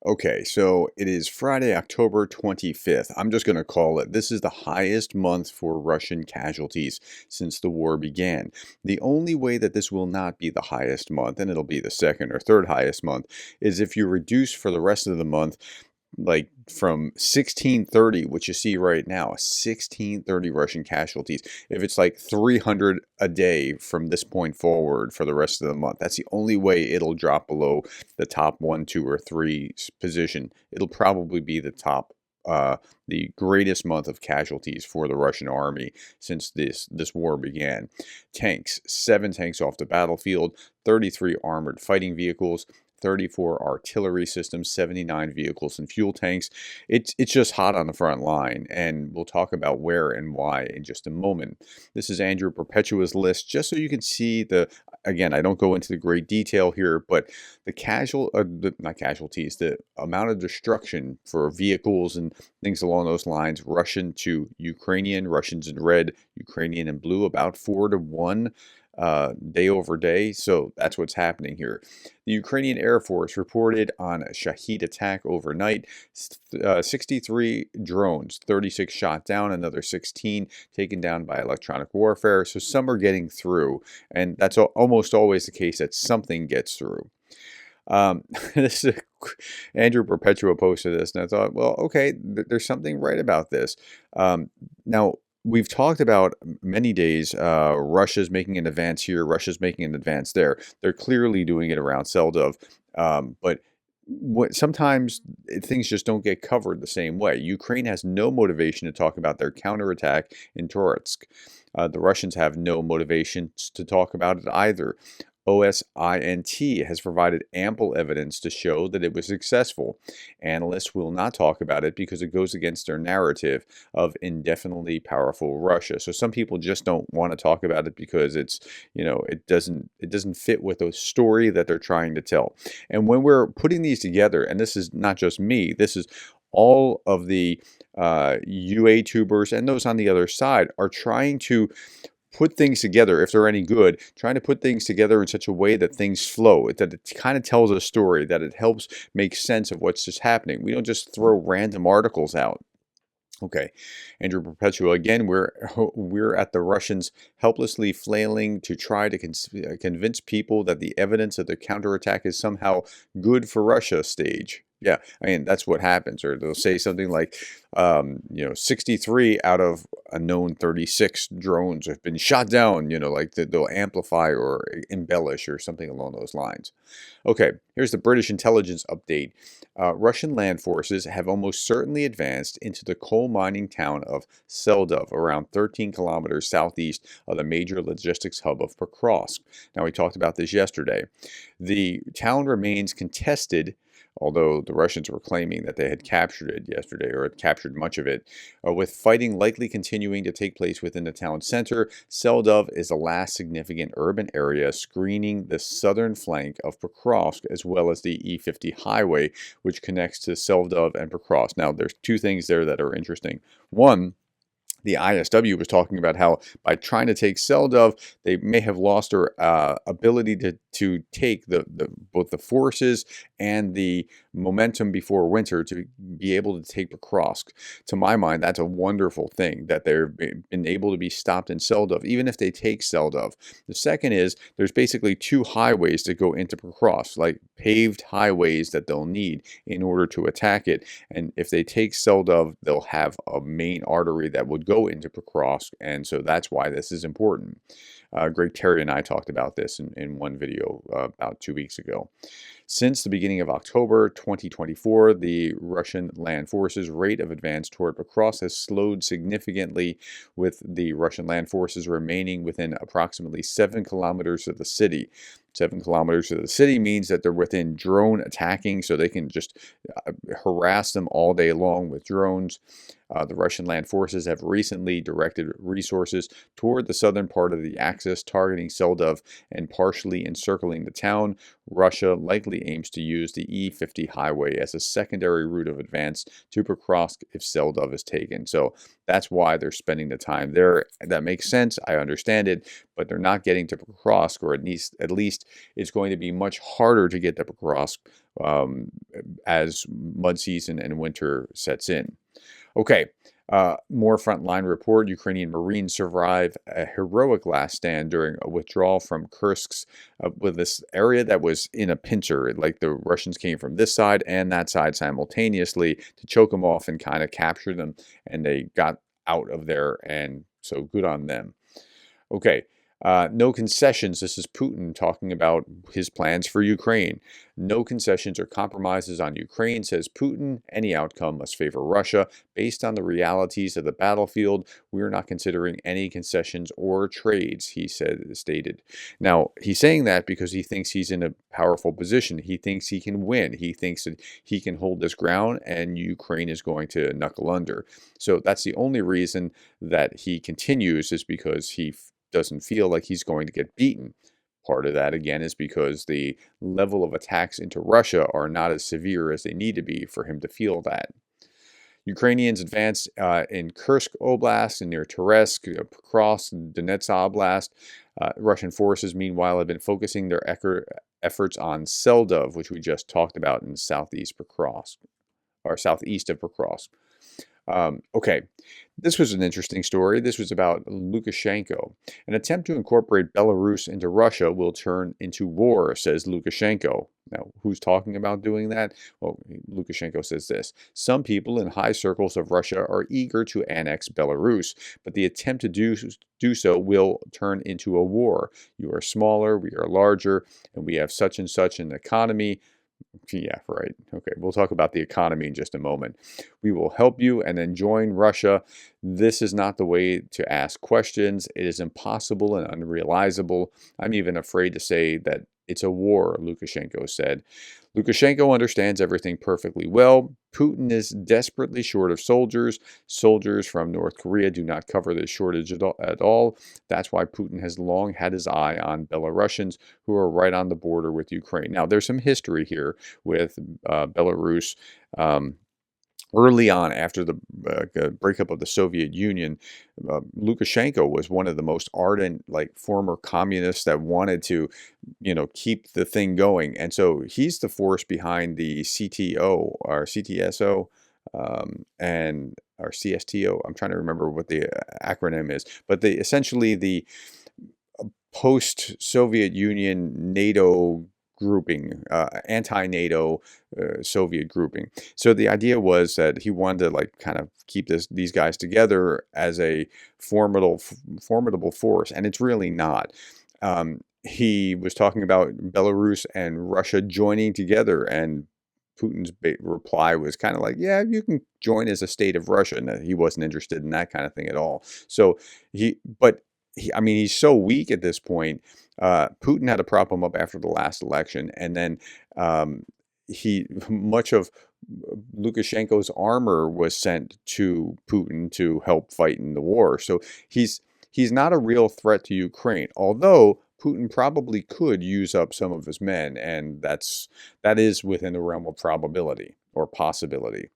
Okay, so it is Friday, October 25th. I'm just going to call it. This is the highest month for Russian casualties since the war began. The only way that this will not be the highest month, and it'll be the second or third highest month, is if you reduce for the rest of the month, like from 1630, which you see right now, 1630 Russian casualties. If it's like 300 a day from this point forward for the rest of the month, that's the only way it'll drop below the top one, two, or three position. It'll probably be the top, the greatest month of casualties for the Russian army since this war began. Tanks, 7 tanks off the battlefield, 33 armored fighting vehicles, 34 artillery systems, 79 vehicles and fuel tanks. It's just hot on the front line, and we'll talk about where and why in just a moment. This is Andrew Perpetua's list, just so you can see again, I don't go into the great detail here, but not casualties, the amount of destruction for vehicles and things along those lines, Russian to Ukrainian, Russians in red, Ukrainian in blue, about 4-1 day over day. So that's what's happening here. The Ukrainian Air Force reported on a Shahid attack overnight. 63 drones, 36 shot down, another 16 taken down by electronic warfare. So some are getting through, and that's almost always the case that something gets through. This is Andrew Perpetua posted this, and I thought, well, okay, there's something right about this. Now, we've talked about many days, Russia's making an advance here, Russia's making an advance there. They're clearly doing it around Seldov, but sometimes things just don't get covered the same way. Ukraine has no motivation to talk about their counterattack in Torotsk. The Russians have no motivation to talk about it either. OSINT has provided ample evidence to show that it was successful. Analysts will not talk about it because it goes against their narrative of indefinitely powerful Russia. So some people just don't want to talk about it because it's, it doesn't fit with the story that they're trying to tell. And when we're putting these together, and this is not just me, this is all of the UA tubers and those on the other side are trying to put things together, if they're any good, trying to put things together in such a way that things flow, that it kind of tells a story, that it helps make sense of what's just happening. We don't just throw random articles out. Okay, Andrew Perpetua, again, we're at the Russians helplessly flailing to try to convince people that the evidence of the counterattack is somehow good for Russia stage. Yeah, I mean, that's what happens. Or they'll say something like, 63 out of a known 36 drones have been shot down, like they'll amplify or embellish or something along those lines. Okay, here's the British intelligence update. Russian land forces have almost certainly advanced into the coal mining town of Seldov, around 13 kilometers southeast of the major logistics hub of Pokrovsk. Now, we talked about this yesterday. The town remains contested, although the Russians were claiming that they had captured it yesterday, or had captured much of it, with fighting likely continuing to take place within the town center. Seldov is the last significant urban area screening the southern flank of Pokrovsk, as well as the E50 highway, which connects to Seldov and Pokrovsk. Now, there's two things there that are interesting. One, the ISW was talking about how by trying to take Seldov, they may have lost their ability to take both the forces and the momentum before winter to be able to take Pokrovsk. To my mind, that's a wonderful thing that they've been able to be stopped in Seldov, even if they take Seldov. The second is there's basically 2 highways that go into Pokrovsk, like paved highways that they'll need in order to attack it. And if they take Seldov, they'll have a main artery that would go into Pokrovsk, and so that's why this is important. Greg Terry and I talked about this in one video about 2 weeks ago. Since the beginning of October 2024, the Russian land forces' rate of advance toward Pokrovsk has slowed significantly, with the Russian land forces remaining within approximately 7 kilometers of the city. 7 kilometers of the city means that they're within drone attacking, so they can just harass them all day long with drones. The Russian land forces have recently directed resources toward the southern part of the axis, targeting Seldov and partially encircling the town. Russia likely aims to use the E-50 highway as a secondary route of advance to Pokrovsk if Seldov is taken. So that's why they're spending the time there. That makes sense. I understand it, but they're not getting to Pokrovsk, or at least it's going to be much harder to get to Pokrovsk um, as mud season and winter sets in. Okay, more frontline report. Ukrainian Marines survive a heroic last stand during a withdrawal from Kursk's with this area that was in a pincer. Like the Russians came from this side and that side simultaneously to choke them off and kind of capture them, and they got out of there, and so good on them. Okay. No concessions. This is Putin talking about his plans for Ukraine. No concessions or compromises on Ukraine, says Putin. Any outcome must favor Russia. Based on the realities of the battlefield, we are not considering any concessions or trades, he stated. Now, he's saying that because he thinks he's in a powerful position. He thinks he can win. He thinks that he can hold this ground and Ukraine is going to knuckle under. So that's the only reason that he continues, is because he doesn't feel like he's going to get beaten. Part of that, again, is because the level of attacks into Russia are not as severe as they need to be for him to feel that. Ukrainians advance in Kursk Oblast and near Toretsk, Pokrovsk, Donetsk Oblast. Russian forces, meanwhile, have been focusing their efforts on Seldov, which we just talked about, in southeast Pokrovsk, or southeast of Pokrovsk. Okay, this was an interesting story. This was about Lukashenko. An attempt to incorporate Belarus into Russia will turn into war, says Lukashenko. Now, who's talking about doing that? Well, Lukashenko says this. Some people in high circles of Russia are eager to annex Belarus, but the attempt to do so will turn into a war. You are smaller, we are larger, and we have such and such an economy. Yeah, right. Okay, we'll talk about the economy in just a moment. We will help you and then join Russia. This is not the way to ask questions. It is impossible and unrealizable. I'm even afraid to say that it's a war, Lukashenko said. Lukashenko understands everything perfectly well. Putin is desperately short of soldiers. Soldiers from North Korea do not cover this shortage at all. That's why Putin has long had his eye on Belarusians who are right on the border with Ukraine. Now, there's some history here with Belarus. Early on, after the breakup of the Soviet Union, Lukashenko was one of the most ardent, like, former communists that wanted to, keep the thing going. And so he's the force behind the CTO or CTSO and or CSTO. I'm trying to remember what the acronym is, but essentially the post-Soviet Union NATO grouping, anti-NATO Soviet grouping. So the idea was that he wanted to, like, kind of keep these guys together as a formidable force, and it's really not. He was talking about Belarus and Russia joining together, and Putin's reply was kind of like, yeah, you can join as a state of Russia, and he wasn't interested in that kind of thing at all. So I mean, he's so weak at this point. Putin had to prop him up after the last election, and then much of Lukashenko's armor was sent to Putin to help fight in the war. So he's not a real threat to Ukraine, although Putin probably could use up some of his men, and that is within the realm of probability or possibility.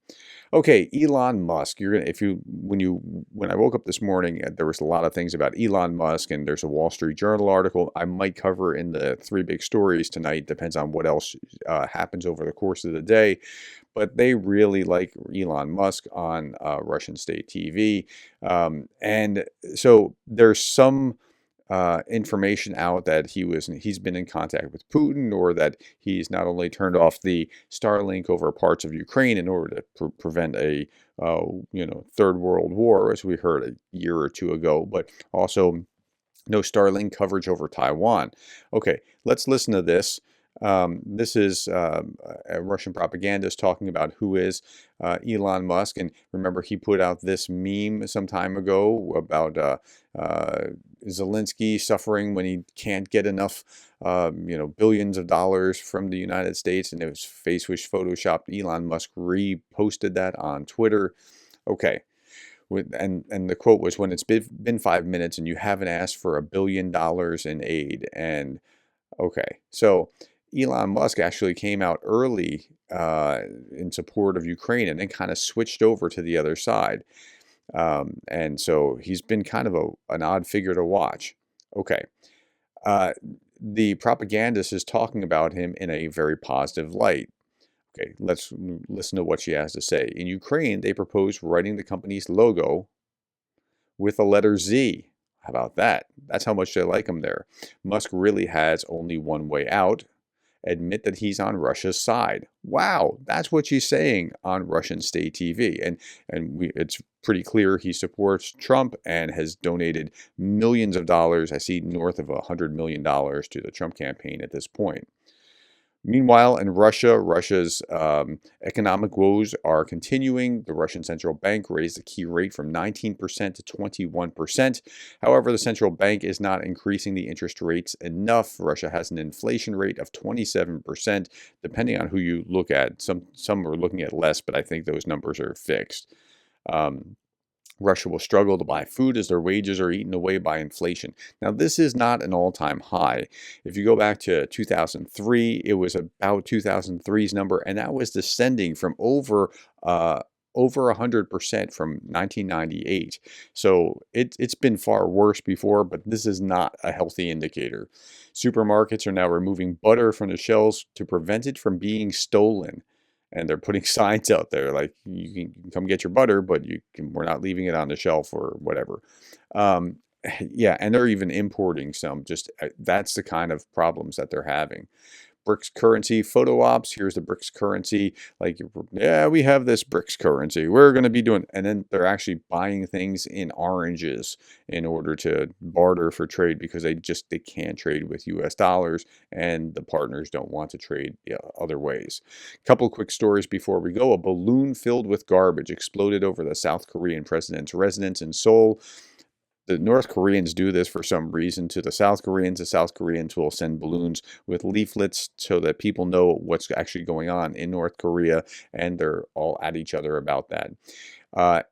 Okay, Elon Musk. When I woke up this morning, there was a lot of things about Elon Musk, and there's a Wall Street Journal article I might cover in the three big stories tonight. Depends on what else happens over the course of the day. But they really like Elon Musk on Russian state TV, and so there's some information out that he's been in contact with Putin, or that he's not only turned off the Starlink over parts of Ukraine in order to prevent a third world war, as we heard a year or two ago, but also no Starlink coverage over Taiwan. Okay, let's listen to this. This is a Russian propagandist talking about who is Elon Musk. And remember, he put out this meme some time ago about Zelensky suffering when he can't get enough, billions of dollars from the United States, and his face was photoshopped. Elon Musk reposted that on Twitter. Okay. And the quote was, when it's been 5 minutes and you haven't asked for $1 billion in aid. And okay, so Elon Musk actually came out early in support of Ukraine and then kind of switched over to the other side. And so he's been kind of an odd figure to watch. Okay. Uh, the propagandist is talking about him in a very positive light. Okay, let's listen to what she has to say. In Ukraine, they propose writing the company's logo with the letter Z. How about that? That's how much they like him there. Musk really has only one way out: admit that he's on Russia's side. Wow, that's what she's saying on Russian state TV. And it's pretty clear he supports Trump and has donated millions of dollars. I see north of $100 million to the Trump campaign at this point. Meanwhile, in Russia, Russia's economic woes are continuing. The Russian central bank raised the key rate from 19% to 21%. However, the central bank is not increasing the interest rates enough. Russia has an inflation rate of 27%, depending on who you look at. Some are looking at less, but I think those numbers are fixed. Russia will struggle to buy food as their wages are eaten away by inflation. Now, this is not an all-time high. If you go back to 2003, it was about 2003's number, and that was descending from over 100% from 1998. So it's been far worse before, but this is not a healthy indicator. Supermarkets are now removing butter from the shelves to prevent it from being stolen. And they're putting signs out there like, you can come get your butter, but we're not leaving it on the shelf or whatever. Um, yeah, and they're even importing some. Just that's the kind of problems that they're having. BRICS currency photo ops. Here's the BRICS currency. Like, yeah, we have this BRICS currency. We're going to be doing, and then they're actually buying things in oranges in order to barter for trade because they can't trade with U.S. dollars, and the partners don't want to trade other ways. Couple quick stories before we go. A balloon filled with garbage exploded over the South Korean president's residence in Seoul. The North Koreans do this for some reason to the South Koreans. The South Koreans will send balloons with leaflets so that people know what's actually going on in North Korea, and they're all at each other about that.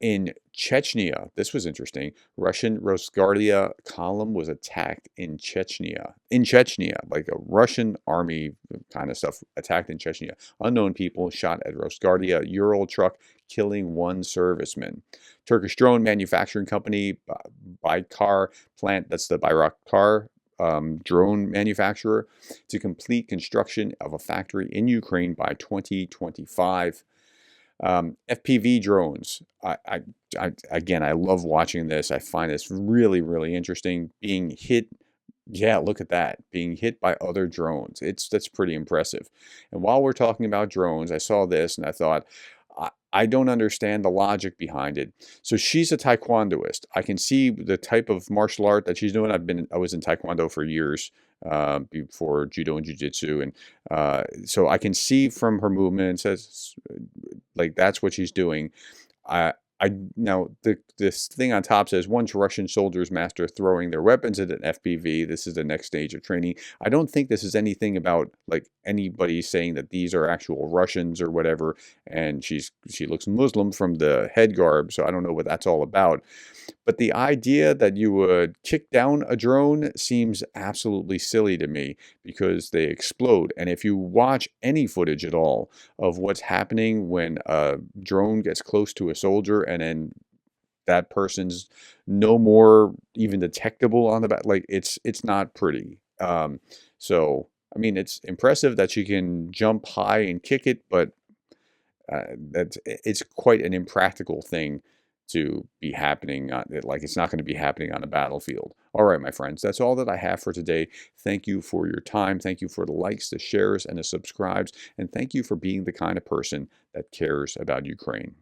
In Chechnya, this was interesting. Russian Rosguardia column was attacked in Chechnya. In Chechnya, like a Russian army kind of stuff attacked in Chechnya. Unknown people shot at Rosguardia Ural truck, killing one serviceman. Turkish drone manufacturing company, Baykar plant, that's the Bayraktar drone manufacturer, to complete construction of a factory in Ukraine by 2025. FPV drones. Again, I love watching this. I find this really, really interesting. Being hit, yeah, look at that. Being hit by other drones. That's pretty impressive. And while we're talking about drones, I saw this and I thought, I don't understand the logic behind it. So she's a taekwondoist. I can see the type of martial art that she's doing. I was in taekwondo for years before judo and jiu-jitsu, and so I can see from her movement, it says like that's what she's doing. Now this thing on top says, once Russian soldiers master throwing their weapons at an FPV, this is the next stage of training. I don't think this is anything about like anybody saying that these are actual Russians or whatever. And she looks Muslim from the head garb, so I don't know what that's all about. But the idea that you would kick down a drone seems absolutely silly to me because they explode. And if you watch any footage at all of what's happening when a drone gets close to a soldier and then that person's no more even detectable on the back, like it's not pretty. So I mean, it's impressive that she can jump high and kick it, but it's quite an impractical thing to be happening like it's not going to be happening on a battlefield. All right, my friends, that's all that I have for today. Thank you for your time. Thank you for the likes, the shares, and the subscribes, and thank you for being the kind of person that cares about Ukraine.